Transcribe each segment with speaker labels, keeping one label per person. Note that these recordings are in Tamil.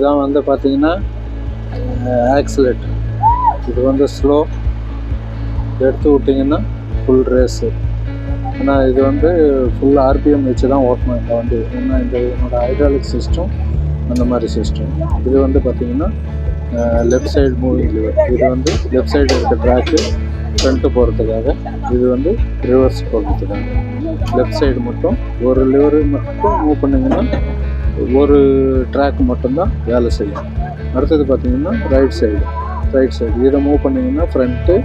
Speaker 1: இதுதான் வந்து பார்த்தீங்கன்னா ஆக்சிலேட்டர். இது வந்து ஸ்லோ, எடுத்து விட்டிங்கன்னா ஃபுல் ரேஸு. ஆனால் இது வந்து ஃபுல் ஆர்பிஎம் வச்சு தான் ஓட்டணும் இந்த வண்டி. ஏன்னா இந்த என்னோடய ஹைட்ராலிக் சிஸ்டம் அந்த மாதிரி சிஸ்டம். இது வந்து பார்த்திங்கன்னா லெஃப்ட் சைடு மூவிங் லிவர். இது வந்து லெஃப்ட் சைடு இருக்க ட்ராக்கு ஃப்ரண்ட்டு போகிறதுக்காக, இது வந்து ரிவர்ஸ் போகிறதுக்காக. லெஃப்ட் சைடு மட்டும் ஒரு லிவரு மட்டும் மூவ் பண்ணிங்கன்னா ஒரு ட்ராக் மட்டும்தான் வேலை செய்யும். அடுத்தது பார்த்திங்கன்னா ரைட் சைடு இதை மூவ் பண்ணிங்கன்னா ஃப்ரண்ட்டு,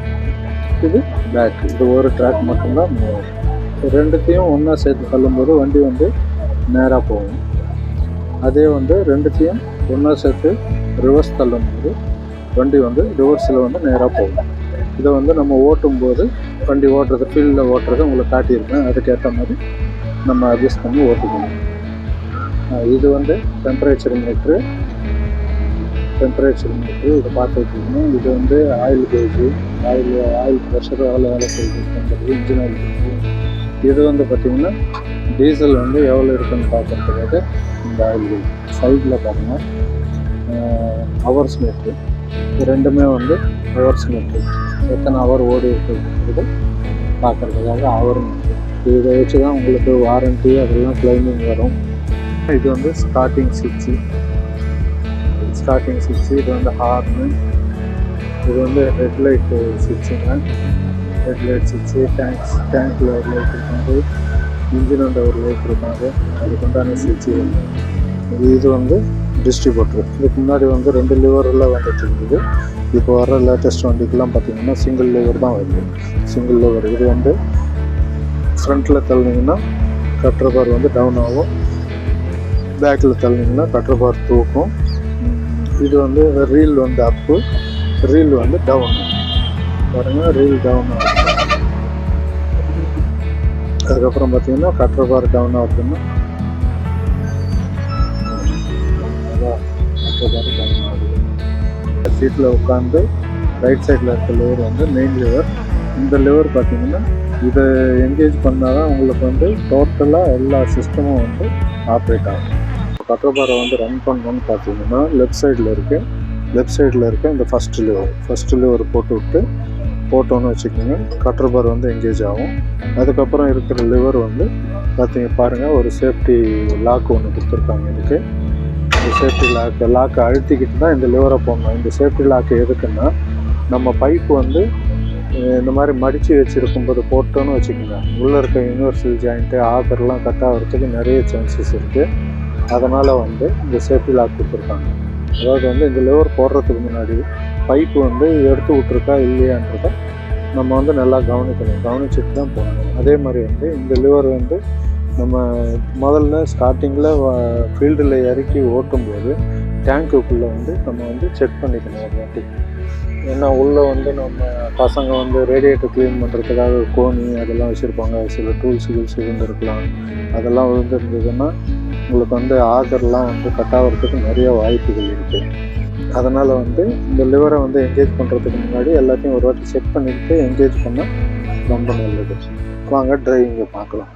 Speaker 1: இது பேக்கு. இது ஒரு ட்ராக் மட்டும்தான் மூவ் ஆகும். ரெண்டுத்தையும் ஒன்றா சேர்த்து தள்ளும்போது வண்டி வந்து நேராக போகும். அதே வந்து ரெண்டுத்தையும் ஒன்றா சேர்த்து ரிவர்ஸ் தள்ளும்போது வண்டி வந்து ரிவர்ஸில் வந்து நேராக போகும். இதை வந்து நம்ம ஓட்டும்போது வண்டி ஓட்டுறது, ஃபீல்டில் ஓட்டுறது உங்களுக்கு காட்டியிருக்கேன். அதுக்கேற்ற மாதிரி நம்ம அட்ஜஸ்ட் பண்ணி ஓட்டிக்கணும். இது வந்து டெம்பரேச்சர் மீட்ரு. இதை பார்த்து வச்சுக்கணும். இது வந்து ஆயில் கேஜு, ஆயில் ப்ரெஷர் எவ்வளோ வேலை செய்யுது, இன்ஜின் ஆயில் கேஜு. இது வந்து பார்த்திங்கன்னா டீசல் வந்து எவ்வளோ இருக்குன்னு பார்க்குறதுக்காக இந்த ஆயில் கேஜ். சைடில் பாருங்கள் ஹவர்ஸ் மீட்ரு. இது ரெண்டுமே வந்து ஹவர்ஸ் மீட்ரு. எத்தனை ஹவர் ஓடி இருக்குங்கிறது பார்க்குறதுக்காக ஹவர் மீட்ரு. இதை வச்சு தான் உங்களுக்கு வாரண்ட்டி அதெல்லாம் கிளைமிங் வரும். இது வந்து ஸ்டார்டிங் சுவிட்சு. இது வந்து ஹார்னு. இது வந்து ஹெட்லைட்டு சுவிட்சுங்க. ஹெட்லைட் சுவிட்சு, டேங்க்கில் ஒரு லைட் இருக்காது, இன்ஜினோட ஒரு லைட் இருக்காது, அதுக்கு உண்டான சுவிட்சு. இது வந்து டிஸ்ட்ரிபியூட்டர். இதுக்கு முன்னாடி வந்து 2 லிவரெல்லாம் வந்துட்டு இருந்தது. இப்போ வர லேட்டஸ்ட் வண்டிக்கெலாம் பார்த்திங்கன்னா சிங்கிள் லிவர் தான் வருது. Single liver. இது வந்து ஃப்ரண்ட்டில் தள்ளினீங்கன்னா கட்டர் பார் வந்து டவுன் ஆகும், பேக்கில் தள்ளினீங்கன்னா கட்டர் பார் தூக்கும். இது வந்து ரீல் வந்து அப்பு, ரீல் வந்து டவுன். பாருங்கள், ரீல் டவுன் ஆகும். அதுக்கப்புறம் பார்த்திங்கன்னா கட்டர் பார் டவுன் ஆகுதுன்னா சீட்டில் உட்காந்து ரைட் சைடில் இருக்க லிவர் வந்து மெயின் லிவர். இந்த லிவர் பார்த்திங்கன்னா இதை என்கேஜ் பண்ணால் தான் உங்களுக்கு வந்து டோட்டலாக எல்லா சிஸ்டமும் வந்து ஆப்ரேட் ஆகும். கட்டர் பாரை வந்து ரன் பண்ணணும்னு பார்த்தீங்கன்னா லெஃப்ட் சைடில் இருக்க இந்த ஃபஸ்ட்டு லிவர் போட்டோன்னு வச்சுக்கோங்க. கட்டர் பார் வந்து என்கேஜ் ஆகும். அதுக்கப்புறம் இருக்கிற லிவர் வந்து பாருங்கள், ஒரு சேஃப்டி லாக் ஒன்று கொடுத்துருக்காங்க. இதுக்கு இந்த சேஃப்டி லாக்கை அழுத்திக்கிட்டு தான் இந்த லிவரை போடணும். இந்த சேஃப்டி லாக்கு எதுக்குன்னா, நம்ம பைப்பு வந்து இந்த மாதிரி மடித்து வச்சுருக்கும்போது போட்டோன்னு வச்சுக்கோங்க, உள்ளே இருக்க யூனிவர்சல் ஜாயிண்ட்டு ஆக்கர்லாம் கட் ஆகிறதுக்கு நிறைய சான்சஸ் இருக்குது. அதனால் வந்து இந்த சேஃப்டி லாக் கொடுத்துருக்காங்க. அதாவது வந்து இந்த லிவர் போடுறதுக்கு முன்னாடி பைப்பு வந்து எடுத்து விட்ருக்கா இல்லையான்றதை நம்ம வந்து நல்லா கவனிச்சுட்டு தான் போடணும். அதே மாதிரி வந்து இந்த லிவர் வந்து நம்ம முதல்ல ஸ்டார்டிங்கில் ஃபீல்டில் இறக்கி ஓட்டும்போது டேங்க்குள்ளே வந்து நம்ம வந்து செக் பண்ணிக்கணும் ஒரு வாட்டி. ஏன்னா உள்ளே வந்து நம்ம பசங்க வந்து ரேடியேட்டர் க்ளீன் பண்ணுறதுக்காக கோணி அதெல்லாம் வச்சுருப்பாங்க. சில டூல்ஸ் விழுந்துருக்கலாம். அதெல்லாம் விழுந்துருந்ததுன்னா உங்களுக்கு வந்து ஆகர்லாம் வந்து கட் ஆகிறதுக்கு நிறைய வாய்ப்புகள் இருக்குது. அதனால் வந்து இந்த லிவரை வந்து என்கேஜ் பண்ணுறதுக்கு முன்னாடி எல்லாத்தையும் ஒரு வாட்டி செக் பண்ணிக்கிட்டு என்கேஜ் பண்ணால் ரொம்ப நல்லது. வாங்க டிரைவிங்கை பார்க்கலாம்.